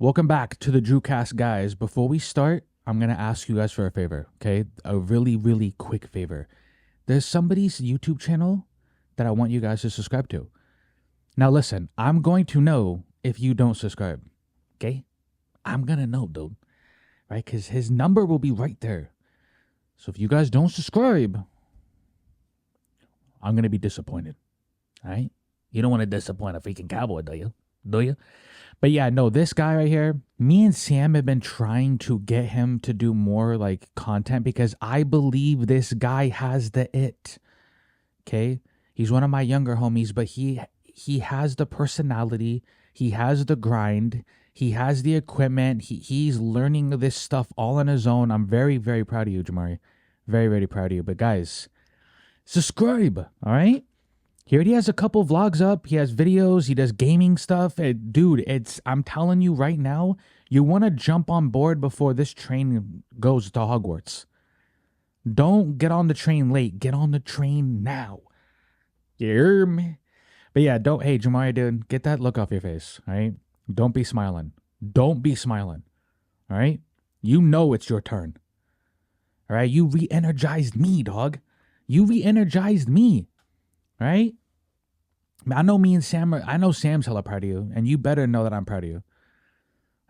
Welcome back to the DrewCast, guys. Before we start, I'm going to ask you guys for a favor, okay? A really, really quick favor. There's somebody's YouTube channel that I want you guys to subscribe to. Now, listen, I'm going to know if you don't subscribe, okay? I'm going to know, dude, right? Because his number will be right there. So if you guys don't subscribe, I'm going to be disappointed, all right? You don't want to disappoint a freaking cowboy, do you? Do you? But yeah, no, this guy right here, me and Sam have been trying to get him to do more like content because I believe this guy has the it. Okay? He's one of my younger homies, but he has the personality, he has the grind, he has the equipment, he's learning this stuff all on his own. I'm very, very proud of you, Jamari. Very, very proud of you. But guys, subscribe, all right? He already has a couple vlogs up. He has videos. He does gaming stuff. Dude, I'm telling you right now, you want to jump on board before this train goes to Hogwarts. Don't get on the train late. Get on the train now. You hear me? But yeah, hey, Jamari, dude, get that look off your face, all right? Don't be smiling. Don't be smiling, all right? You know it's your turn, all right? You re-energized me, dog. You re-energized me, all right? I know me and Sam I know Sam's hella proud of you, and you better know that I'm proud of you.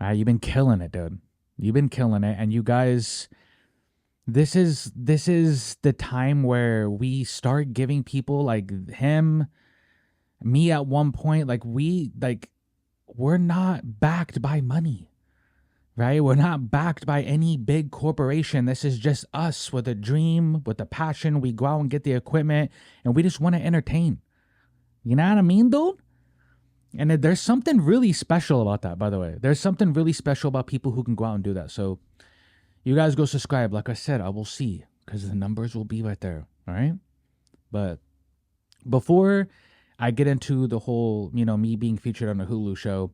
All right, you've been killing it, dude. You've been killing it, and you guys, this is the time where we start giving people like him, me at one point, we're not backed by money, right? We're not backed by any big corporation. This is just us with a dream, with a passion. We go out and get the equipment, and we just want to entertain. You know what I mean, dude? And there's something really special about that, by the way. There's something really special about people who can go out and do that. So you guys go subscribe. Like I said, I will see because the numbers will be right there. All right? But before I get into the whole, me being featured on a Hulu show,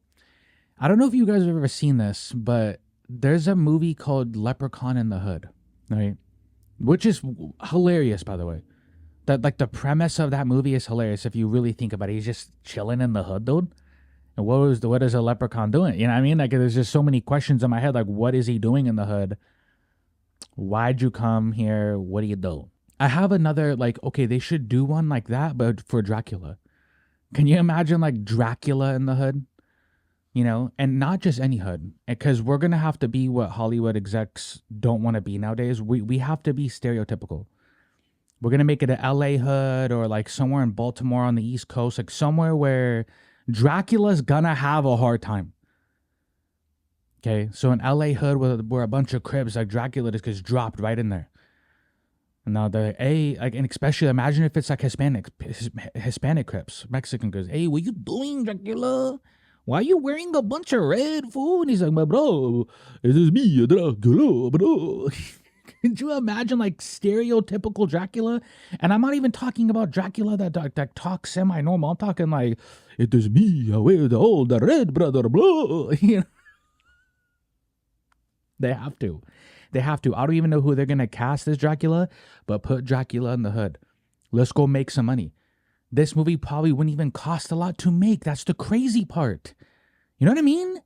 I don't know if you guys have ever seen this, but there's a movie called Leprechaun in the Hood, right? Which is hilarious, by the way. That the premise of that movie is hilarious if you really think about it. He's just chilling in the hood, dude. And what is a leprechaun doing? You know what I mean? Like there's just so many questions in my head. Like what is he doing in the hood? Why'd you come here? What do you do? I have another okay, they should do one like that, but for Dracula. Can you imagine like Dracula in the hood? And not just any hood, because we're gonna have to be what Hollywood execs don't want to be nowadays. We have to be stereotypical. We're going to make it an LA hood or like somewhere in Baltimore on the East Coast, like somewhere where Dracula's going to have a hard time. Okay, so an LA hood where a bunch of cribs like Dracula just gets dropped right in there. And now and especially imagine if it's like Hispanic cribs, Mexican cribs. Hey, what you doing, Dracula? Why are you wearing a bunch of red, fool? And he's like, my bro, this is me, Dracula, bro. Could you imagine like stereotypical Dracula? And I'm not even talking about Dracula that talks semi-normal. I'm talking like, it is me, I wear the old red brother, bro. They have to. They have to. I don't even know who they're going to cast as Dracula, but put Dracula in the hood. Let's go make some money. This movie probably wouldn't even cost a lot to make. That's the crazy part. You know what I mean?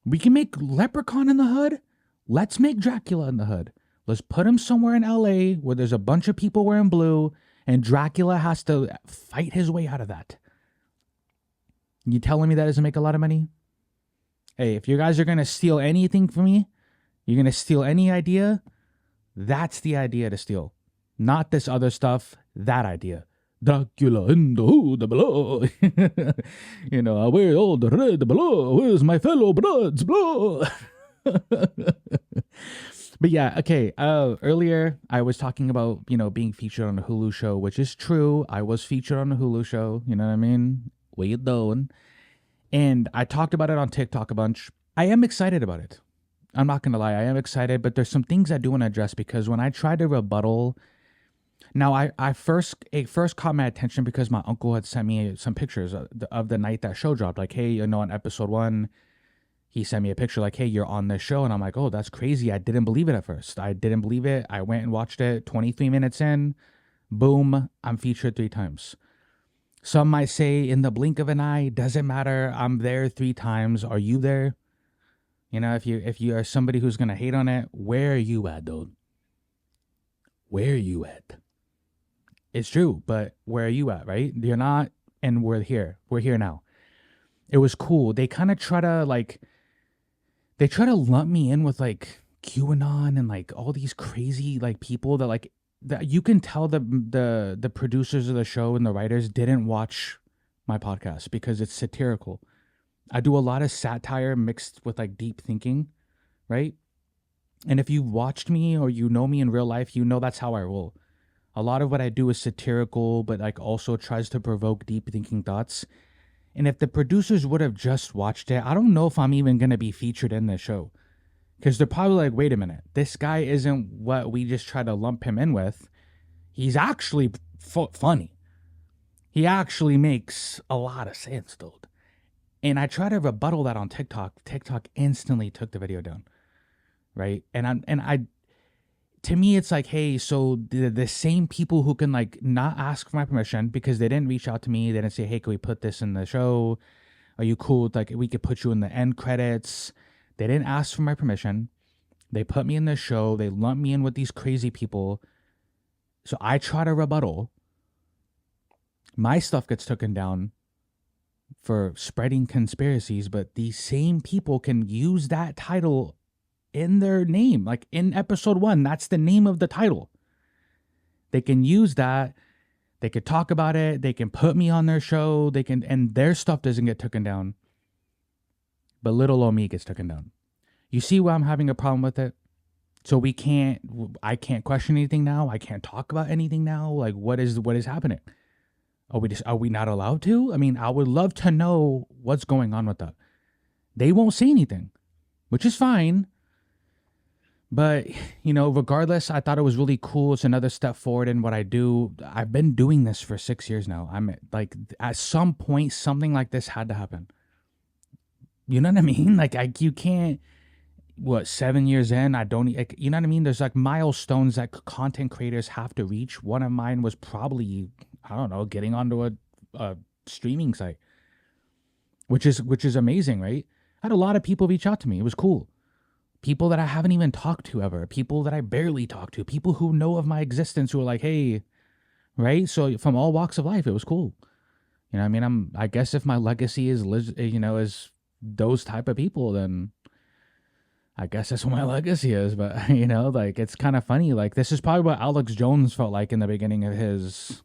We can make Leprechaun in the hood. Let's make Dracula in the hood. Let's put him somewhere in LA where there's a bunch of people wearing blue and Dracula has to fight his way out of that. You telling me that doesn't make a lot of money? Hey, if you guys are going to steal anything from me, you're going to steal any idea, that's the idea to steal. Not this other stuff, that idea. Dracula in the hood below. I wear all the red below. Where's my fellow bloods below? But yeah, okay. Earlier I was talking about, being featured on a Hulu show, which is true. I was featured on a Hulu show. You know what I mean? What you doing? And I talked about it on TikTok a bunch. I am excited about it. I'm not going to lie. I am excited, but there's some things I do want to address because when I tried to rebuttal, now it first caught my attention because my uncle had sent me some pictures of the night that show dropped. Like, hey, on episode 1, he sent me a picture like, hey, you're on this show. And I'm like, oh, that's crazy. I didn't believe it at first. I didn't believe it. I went and watched it. 23 minutes in, boom, I'm featured 3 times. Some might say in the blink of an eye, doesn't matter. I'm there 3 times. Are you there? You know, if you are somebody who's gonna hate on it, where are you at, dude? Where are you at? It's true, but where are you at, right? You're not, and we're here. We're here now. It was cool. They kind of try to like, they try to lump me in with like QAnon and like all these crazy like people that like that you can tell the producers of the show and the writers didn't watch my podcast because it's satirical. I do a lot of satire mixed with like deep thinking, right? And if you've watched me or you know me in real life, you know that's how I roll. A lot of what I do is satirical, but like also tries to provoke deep thinking thoughts. And if the producers would have just watched it, I don't know if I'm even going to be featured in this show. Because they're probably like, wait a minute, this guy isn't what we just try to lump him in with. He's actually funny. He actually makes a lot of sense, dude. And I try to rebuttal that on TikTok. TikTok instantly took the video down, right? And I to me, it's like, hey, so the same people who can like not ask for my permission because they didn't reach out to me, they didn't say, hey, can we put this in the show? Are you cool? Like, we could put you in the end credits. They didn't ask for my permission. They put me in the show. They lumped me in with these crazy people. So I try to rebuttal. My stuff gets taken down for spreading conspiracies, but these same people can use that title in their name. Like in episode 1, that's the name of the title. They can use that. They could talk about it. They can put me on their show. They can, and their stuff doesn't get taken down. But little old me gets taken down. You see why I'm having a problem with it? So I can't question anything now. I can't talk about anything now. Like what is happening? Are we not allowed to? I mean, I would love to know what's going on with that. They won't say anything, which is fine. But, you know, regardless, I thought it was really cool. It's another step forward in what I do. I've been doing this for 6 years now. I'm like, at some point, something like this had to happen. You know what I mean? Like, you can't, 7 years in, I don't, like, you know what I mean? There's like milestones that content creators have to reach. One of mine was probably, I don't know, getting onto a streaming site, which is amazing, right? I had a lot of people reach out to me. It was cool. People that I haven't even talked to ever, people that I barely talk to, people who know of my existence who are like, hey, right? So from all walks of life, it was cool. You know, I mean, I guess if my legacy is, is those type of people, then I guess that's what my legacy is. But, you know, like, it's kind of funny. Like, this is probably what Alex Jones felt like in the beginning of his,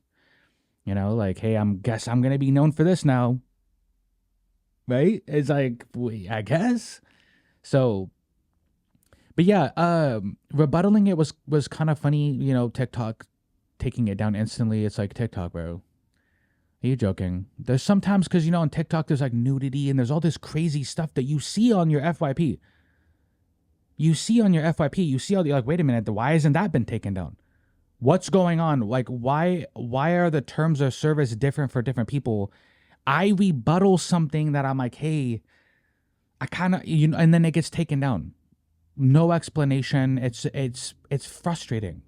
you know, like, hey, I'm going to be known for this now. Right? It's like, I guess. So, but yeah, rebuttaling it was kind of funny, you know, TikTok taking it down instantly. It's like, TikTok, bro. Are you joking? There's sometimes, because, you know, on TikTok, there's like nudity and there's all this crazy stuff that you see on your FYP. You see on your FYP, you see all the, like, wait a minute, why hasn't that been taken down? What's going on? Like, why are the terms of service different for different people? I rebuttal something that I'm like, hey, I kind of, you know, and then it gets taken down. No explanation. It's frustrating.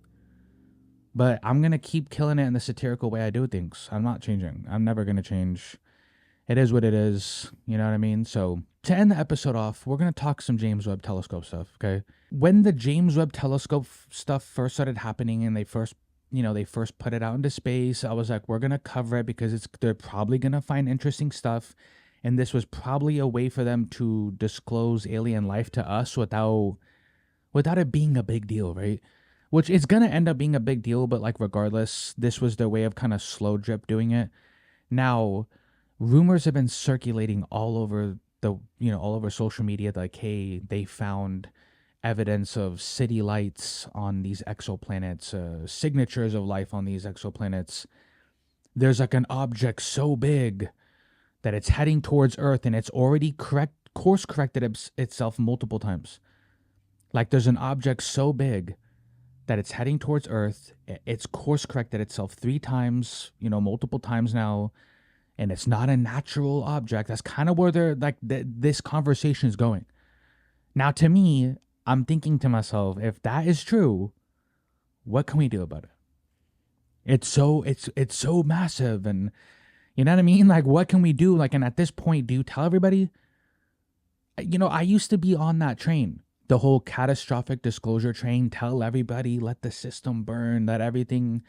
But I'm going to keep killing it in the satirical way I do things. I'm not changing. I'm never going to change. It is what it is. You know what I mean? So to end the episode off, we're going to talk some James Webb Telescope stuff, okay? When the James Webb Telescope stuff first started happening and they first put it out into space, I was like, we're going to cover it because they're probably going to find interesting stuff. And this was probably a way for them to disclose alien life to us without it being a big deal, right? Which is going to end up being a big deal, but like regardless, this was their way of kind of slow drip doing it. Now, rumors have been circulating all over all over social media, like, hey, they found evidence of city lights on these exoplanets, signatures of life on these exoplanets. There's like an object so big that it's heading towards Earth and it's already course corrected itself multiple times. Like, there's an object so big that it's heading towards Earth. It's course corrected itself 3 times, multiple times now. And it's not a natural object. That's kind of where this conversation is going. Now, to me, I'm thinking to myself, if that is true, what can we do about it? It's so massive, and you know what I mean? Like, what can we do? Like, and at this point, do you tell everybody? I used to be on that train, the whole catastrophic disclosure train. Tell everybody, let the system burn, let everything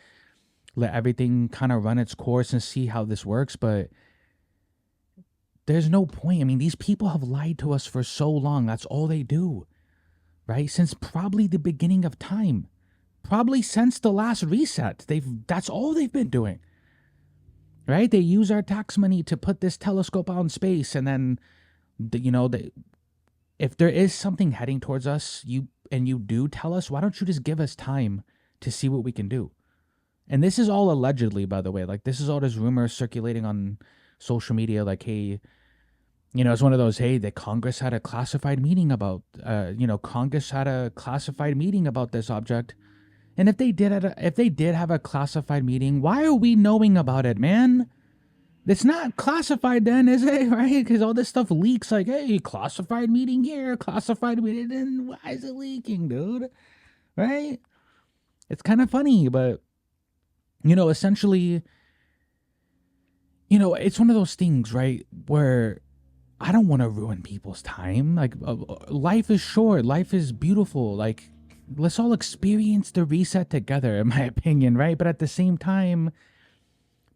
kind of run its course and see how this works. But there's no point. I mean, these people have lied to us for so long. That's all they do, right? Since probably the beginning of time, probably since the last reset. That's all they've been doing, right? They use our tax money to put this telescope out in space, and then if there is something heading towards us, you do tell us, why don't you just give us time to see what we can do? And this is all allegedly, by the way. Like, this is all just rumors circulating on social media. Like, hey, it's one of those, hey, the Congress had a classified meeting about, Congress had a classified meeting about this object. And if they did have a classified meeting, why are we knowing about it, man? It's not classified then, is it? Right? Because all this stuff leaks like, hey, classified meeting here, classified meeting. Then why is it leaking, dude? Right? It's kind of funny, but, essentially, it's one of those things, right, where I don't want to ruin people's time. Like, life is short. Life is beautiful. Like, let's all experience the reset together, in my opinion, right? But at the same time,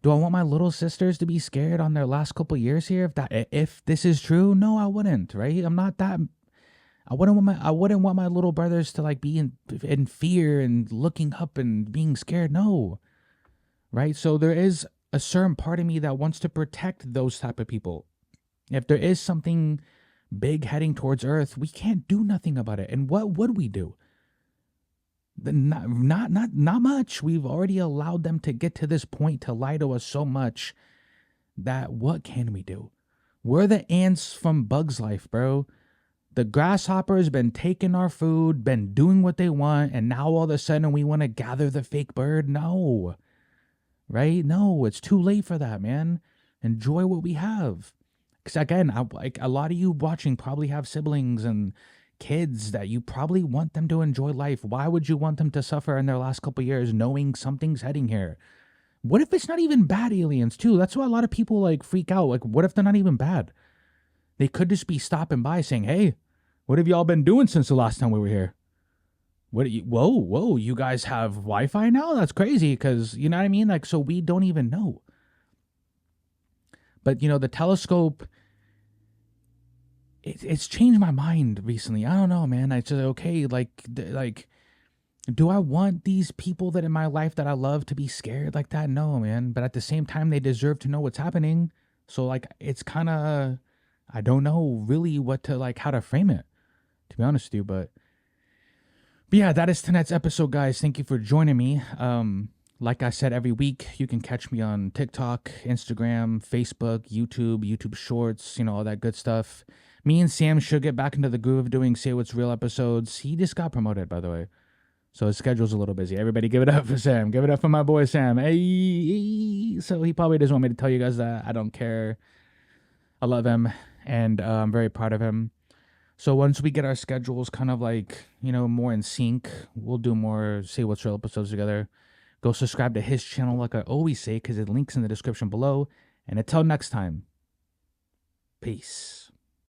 do I want my little sisters to be scared on their last couple years here? If this is true, no, I wouldn't. Right? I'm not that. I wouldn't want my little brothers to like be in fear and looking up and being scared. No, right? So there is a certain part of me that wants to protect those type of people. If there is something big heading towards Earth, we can't do nothing about it. And what would we do? Not much. We've already allowed them to get to this point to lie to us so much that what can we do? We're the ants from Bug's Life, bro. The grasshopper's been taking our food, been doing what they want, and now all of a sudden we want to gather the fake bird? No. Right? No, it's too late for that, man. Enjoy what we have. Because again, like a lot of you watching probably have siblings and kids that you probably want them to enjoy life. Why would you want them to suffer in their last couple years knowing something's heading here? What if it's not even bad aliens too? That's why a lot of people like freak out. Like, what if they're not even bad? They could just be stopping by saying, hey, what have y'all been doing since the last time we were here? Whoa, you guys have Wi-Fi now? That's crazy, because, you know what I mean? Like, so we don't even know. But, the telescope, it's changed my mind recently. I don't know, man. I said, okay, like, do I want these people that in my life that I love to be scared like that? No, man. But at the same time, they deserve to know what's happening. So, like, it's kind of, I don't know really how to frame it, to be honest with you. But yeah, that is tonight's episode, guys. Thank you for joining me. Like I said, every week you can catch me on TikTok, Instagram, Facebook, YouTube Shorts, all that good stuff. Me and Sam should get back into the groove of doing Say What's Real episodes. He just got promoted, by the way, so his schedule's a little busy. Everybody give it up for Sam. Give it up for my boy Sam. Hey. So he probably doesn't want me to tell you guys that. I don't care. I love him, and I'm very proud of him. So once we get our schedules kind of like, more in sync, we'll do more Say What's Real episodes together. Go subscribe to his channel like I always say, because it links in the description below. And until next time, peace.